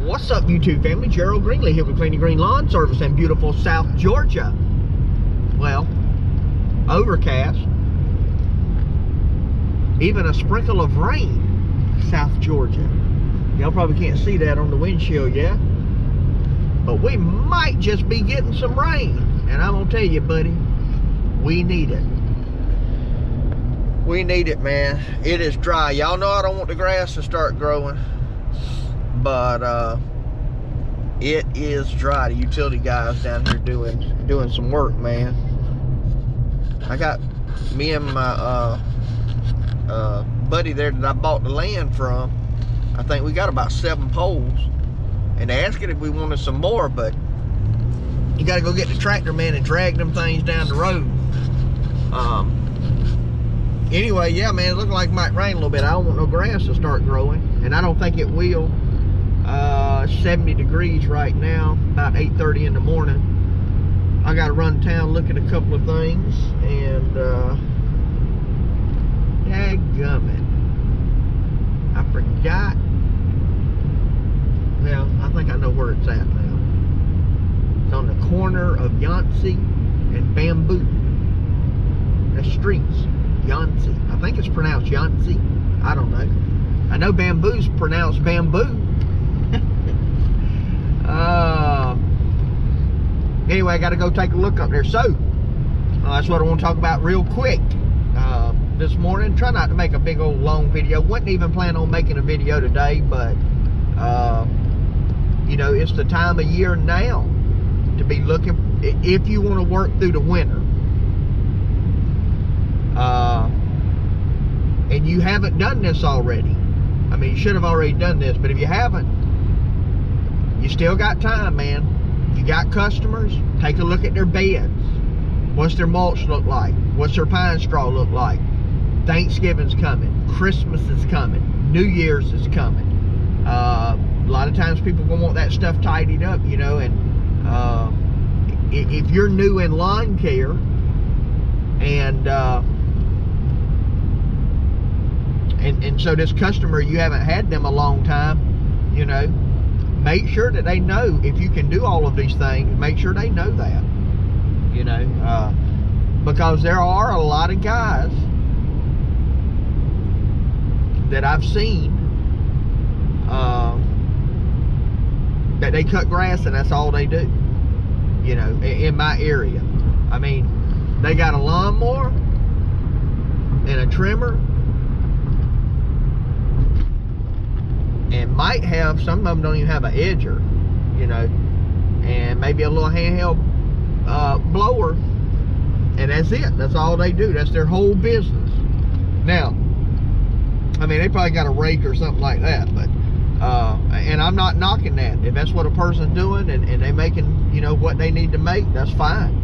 What's up, YouTube family? Gerald Greenlee here with Clean Green Lawn Service in beautiful South Georgia. Well, overcast, even a sprinkle of rain, South Georgia. Y'all probably can't see that on the windshield yet, but we might just be getting some rain. And I'm gonna tell you, buddy, we need it. We need it, man. It is dry. Y'all know I don't want the grass to start growing, but it is dry. The utility guys down here doing some work, man. I got me and my buddy there that I bought the land from. I think we got about 7 poles, and they asked if we wanted some more, but you got to go get the tractor, man, and drag them things down the road. Anyway, yeah, man, it looks like it might rain a little bit. I don't want no grass to start growing, and I don't think it will. 70 degrees right now, about 8:30 in the morning. I got to run town, look at a couple of things, and dadgummit, I forgot. Well, I think I know where it's at now. It's on the corner of Yancey and Bamboo. That's streets. Yancey. I think it's pronounced Yancey. I don't know. I know Bamboo's pronounced bamboo. Anyway, I got to go take a look up there. So, that's what I want to talk about real quick. This morning, try not to make a big old long video. Wasn't even planning on making a video today, but, you know, it's the time of year now to be looking, if you want to work through the winter. And you haven't done this already. I mean, you should have already done this, but if you haven't, you still got time, man. You got customers, take a look at their beds. What's their mulch look like? What's their pine straw look like? Thanksgiving's coming. Christmas is coming. New Year's is coming. A lot of times people gonna want that stuff tidied up, you know, and if you're new in lawn care and so this customer, you haven't had them a long time, you know, make sure that they know if you can do all of these things. Make sure they know that, you know, because there are a lot of guys that I've seen that they cut grass and that's all they do, you know, in my area. I mean, they got a lawnmower and a trimmer, and might have, some of them don't even have an edger, you know, and maybe a little handheld blower, and that's it. That's all they do. That's their whole business. Now, I mean, they probably got a rake or something like that, but and I'm not knocking that. If that's what a person's doing and they making, you know, what they need to make, that's fine.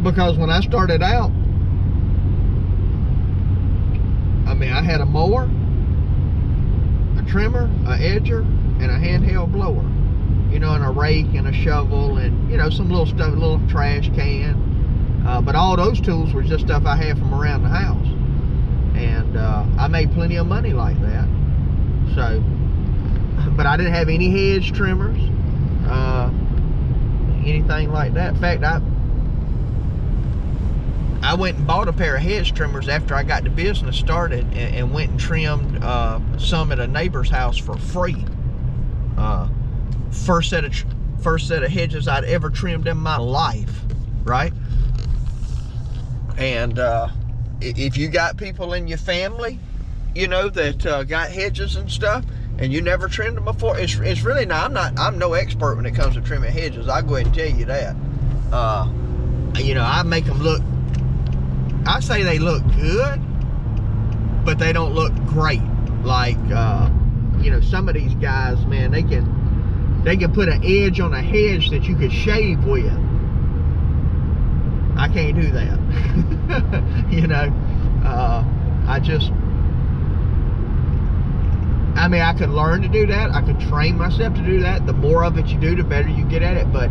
Because when I started out, I mean, I had a mower, a trimmer, a edger, and a handheld blower, you know, and a rake and a shovel and, you know, some little stuff, a little trash can, but all those tools were just stuff I had from around the house, and I made plenty of money like that. So, but I didn't have any hedge trimmers, anything like that. In fact, I went and bought a pair of hedge trimmers after I got the business started, and went and trimmed some at a neighbor's house for free. First set of hedges I'd ever trimmed in my life, right? And if you got people in your family, you know, that got hedges and stuff, and you never trimmed them before, it's really not. I'm no expert when it comes to trimming hedges. I'll go ahead and tell you that. You know, I make them look, I say they look good, but they don't look great. Like, you know, some of these guys, man, they can put an edge on a hedge that you could shave with. I can't do that. You know, I mean, I could learn to do that. I could train myself to do that. The more of it you do, the better you get at it. But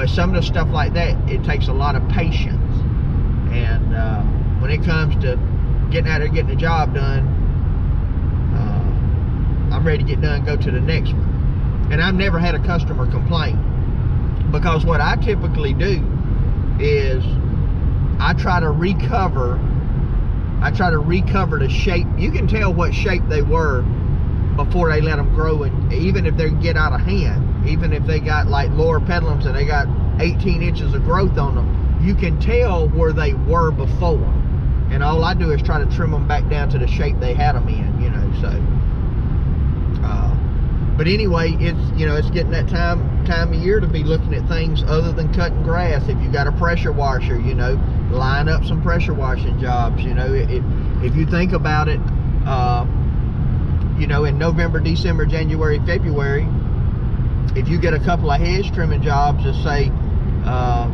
some of the stuff like that, it takes a lot of patience. And when it comes to getting out there, getting the job done, I'm ready to get done, go to the next one. And I've never had a customer complain, because what I typically do is I try to recover the shape. You can tell what shape they were before they let them grow, and even if they get out of hand, even if they got like lower pedalums and they got 18 inches of growth on them, you can tell where they were before. And all I do is try to trim them back down to the shape they had them in, you know. So but anyway, it's getting that time of year to be looking at things other than cutting grass. If you got a pressure washer, you know, line up some pressure washing jobs. You know, if you think about it, you know, in November, December, January, February, if you get a couple of hedge trimming jobs, let's say,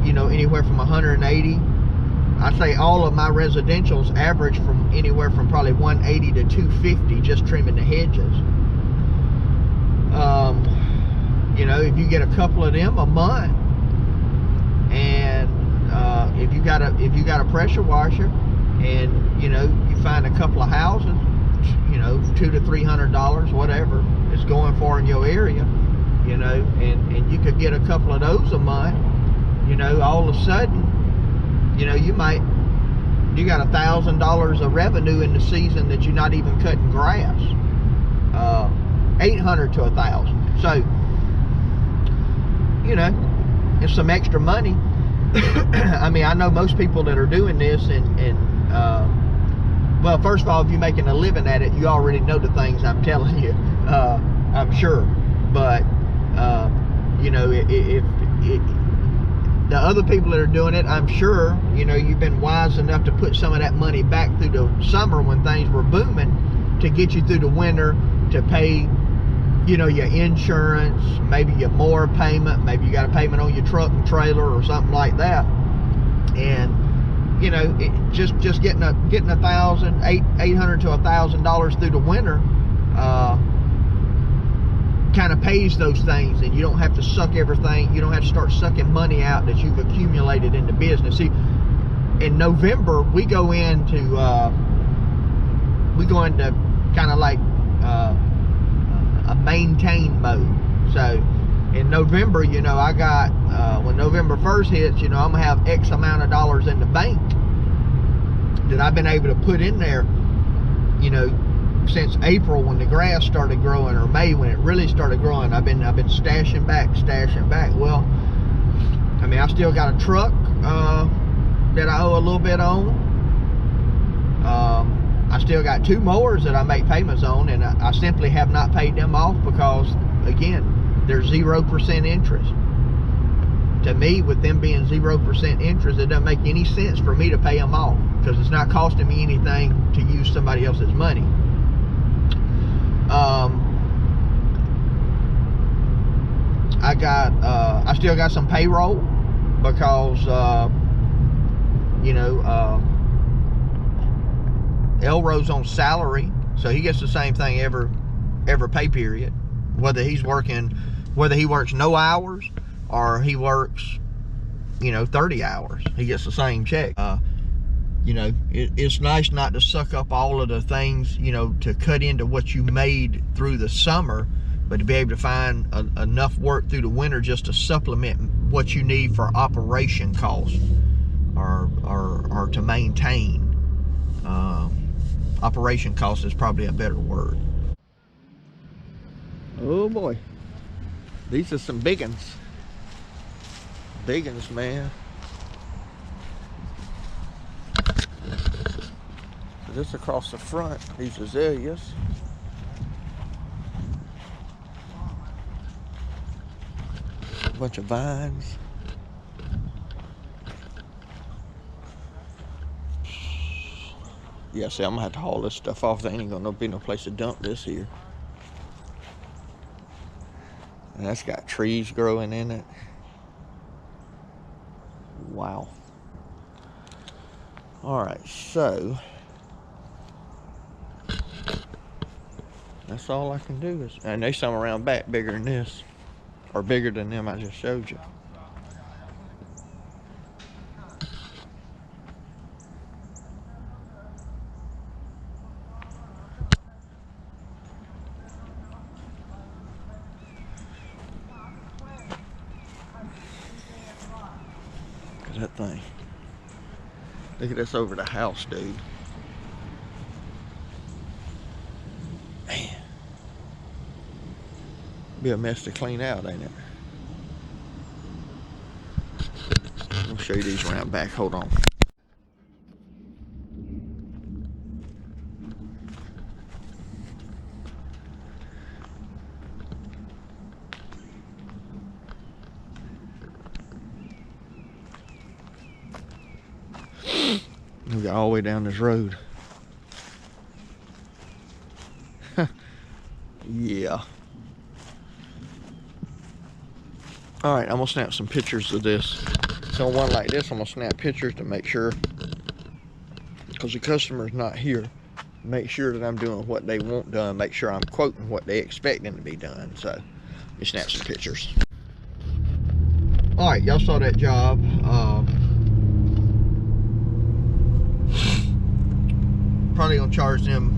you know, anywhere from 180, I say all of my residentials average from anywhere from probably 180 to 250 just trimming the hedges. You know, if you get a couple of them a month, and if you got a pressure washer, and you know, you find a couple of houses, you know, $200 to $300, whatever it's going for in your area, you know, and you could get a couple of those a month, you know, all of a sudden, you know, you got $1,000 of revenue in the season that you're not even cutting grass. 800 to 1,000. So, you know, it's some extra money. I mean, I know most people that are doing this, and well, first of all, if you're making a living at it, you already know the things I'm telling you, I'm sure. But you know, if the other people that are doing it, I'm sure, you know, you've been wise enough to put some of that money back through the summer when things were booming to get you through the winter, to pay, you know, your insurance, maybe your mower payment, maybe you got a payment on your truck and trailer or something like that. And you know, just getting $800 to $1,000 through the winter kind of pays those things, and you don't have to suck everything. You don't have to start sucking money out that you've accumulated in the business. See, in November we go into kind of like a maintain mode. So in November, you know, I got when November 1st hits, you know, I'm gonna have X amount of dollars in the bank that I've been able to put in there, you know, since April when the grass started growing, or May when it really started growing. I've been stashing back. Well, I mean, I still got a truck that I owe a little bit on. I still got 2 mowers that I make payments on, and I simply have not paid them off because, again, there's 0% interest. To me, with them being 0% interest, it doesn't make any sense for me to pay them off, because it's not costing me anything to use somebody else's money. I still got some payroll because, you know, Elro's on salary, so he gets the same thing every pay period, whether he works no hours or he works, you know, 30 hours. He gets the same check. You know, it's nice not to suck up all of the things, you know, to cut into what you made through the summer, but to be able to find enough work through the winter just to supplement what you need for operation costs, or to maintain. Operation cost is probably a better word. Oh boy, these are some big ones. Big ones, man. So this across the front, these azaleas. A bunch of vines. Yeah, see, I'm gonna have to haul this stuff off. There ain't gonna be no place to dump this here. And that's got trees growing in it. Wow. All right, so that's all I can do is, and there's some around back bigger than this, or bigger than them I just showed you. that thing. Look at this over the house, dude. Man. Be a mess to clean out, ain't it? I'll show you these around back. Hold on. We got all the way down this road. Yeah. All right, I'm gonna snap some pictures of this. So one like this, I'm gonna snap pictures to make sure, because the customer's not here, make sure that I'm doing what they want done, make sure I'm quoting what they expecting to be done. So let me snap some pictures. All right, y'all saw that job. Probably gonna charge them,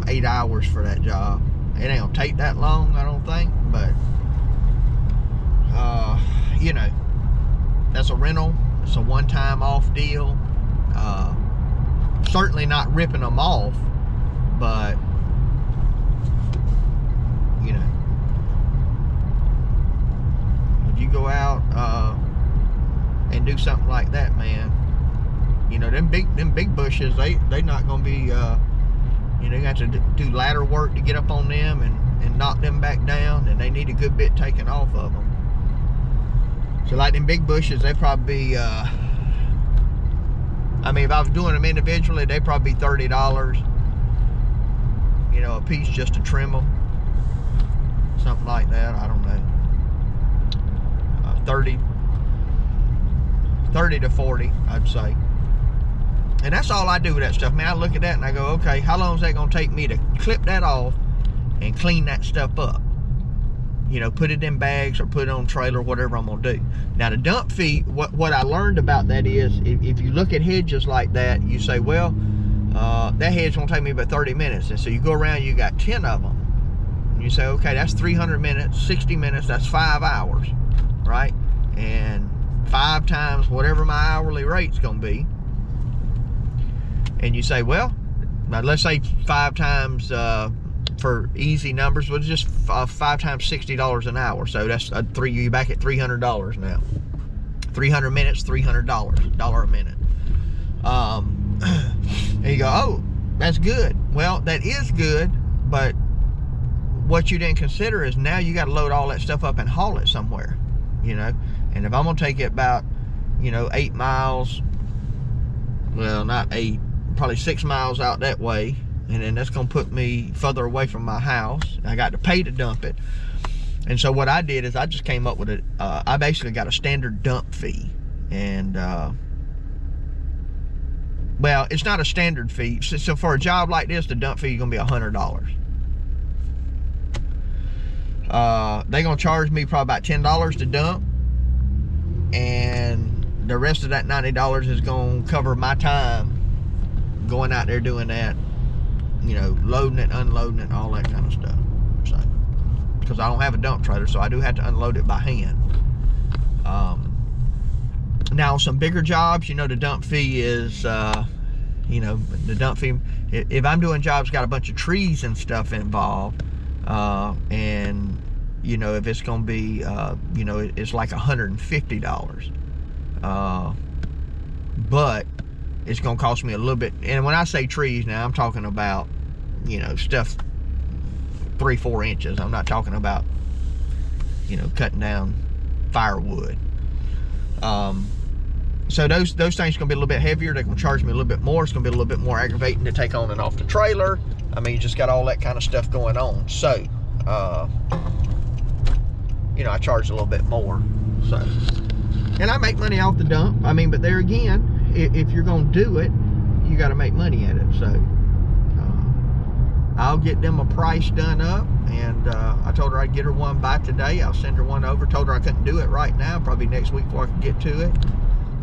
8 hours for that job. It ain't gonna take that long, I don't think, but you know, that's a rental. It's a one-time off deal. Certainly not ripping them off, but you know, if you go out and do something like that, man, you know, them big bushes, they not gonna be, you know, you got to do ladder work to get up on them and knock them back down, and they need a good bit taken off of them. So like them big bushes, they probably be, I mean, if I was doing them individually, they'd probably be $30, you know, a piece just to trim them. Something like that, I don't know. 30 to 40, I'd say. And that's all I do with that stuff, man. I look at that and I go, okay, how long is that gonna take me to clip that off and clean that stuff up? You know, put it in bags or put it on trailer, whatever I'm gonna do. Now the dump fee, what I learned about that is, if you look at hedges like that, you say, well, that hedge won't take me but 30 minutes. And so you go around, you got 10 of them. And you say, okay, that's 300 minutes, 60 minutes, that's 5 hours, right? And 5 times whatever my hourly rate's gonna be. And you say, well, now let's say 5 times, for easy numbers, well, just 5 times $60 an hour. So that's you're back at $300 now. 300 minutes, $300 a minute. And you go, oh, that's good. Well, that is good, but what you didn't consider is now you got to load all that stuff up and haul it somewhere, you know. And if I'm gonna take it about, you know, 8 miles, well, not 8, probably 6 miles out that way, and then that's gonna put me further away from my house. I got to pay to dump it. And so what I did is I just came up with it. I basically got a standard dump fee. And well, it's not a standard fee. So for a job like this, the dump fee is gonna be $100. They're gonna charge me probably about $10 to dump, and the rest of that $90 is gonna cover my time going out there doing that, you know, loading it, unloading it, all that kind of stuff. So, because I don't have a dump trailer, so I do have to unload it by hand. Now, some bigger jobs, you know, the dump fee is, you know, the dump fee, if I'm doing jobs got a bunch of trees and stuff involved, and, you know, if it's going to be, you know, it's like $150. But it's going to cost me a little bit. And when I say trees now, I'm talking about, you know, stuff 3-4 inches. I'm not talking about, you know, cutting down firewood. So those things are going to be a little bit heavier. They're going to charge me a little bit more. It's going to be a little bit more aggravating to take on and off the trailer. I mean, you just got all that kind of stuff going on. So, you know, I charge a little bit more. So, and I make money off the dump. I mean, but there again, if you're going to do it, you got to make money at it. So I'll get them a price done up, and I told her I'd get her one by today. I'll send her one over. Told her I couldn't do it right now, probably next week before I can get to it.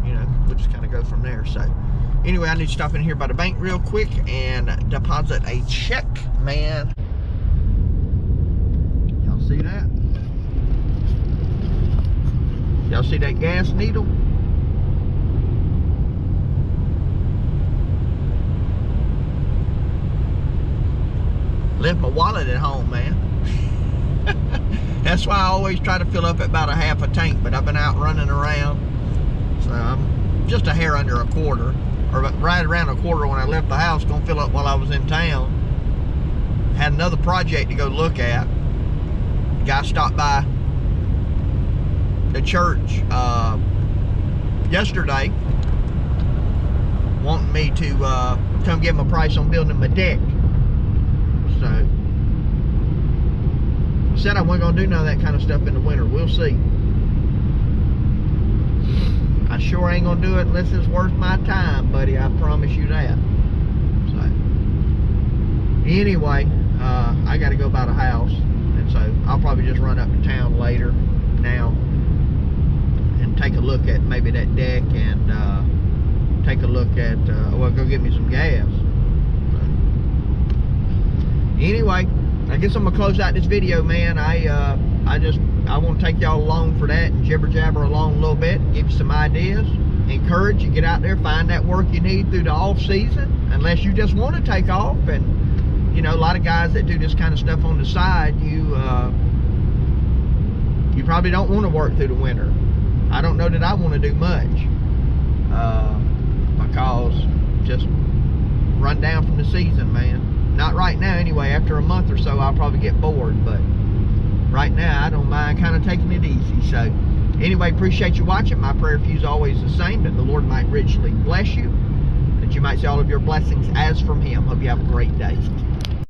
You know, we'll just kind of go from there. So anyway, I need to stop in here by the bank real quick and deposit a check, man. Y'all see that? Y'all see that gas needle? Left my wallet at home, man. That's why I always try to fill up at about a half a tank, but I've been out running around, so I'm just a hair under a quarter, or right around a quarter when I left the house. Gonna fill up while I was in town. Had another project to go look at. The guy stopped by the church yesterday, wanting me to come give him a price on building my deck. So I said I wasn't gonna do none of that kind of stuff in the winter. We'll see. I sure ain't gonna do it unless it's worth my time, buddy. I promise you that. So anyway, I gotta go by the house, and so I'll probably just run up to town later now and take a look at maybe that deck, and take a look at well, go get me some gas. Anyway, I guess I'm gonna close out this video, man. I want to take y'all along for that and jibber jabber along a little bit, give you some ideas, encourage you, get out there, find that work you need through the off season, unless you just want to take off. And you know, a lot of guys that do this kind of stuff on the side, you probably don't want to work through the winter. I don't know that I want to do much, because just run down from the season, man. Not right now anyway. After a month or so, I'll probably get bored, but right now I don't mind kind of taking it easy. So anyway, appreciate you watching. My prayer for you is always the same, that the Lord might richly bless you, that you might see all of your blessings as from Him. Hope you have a great day.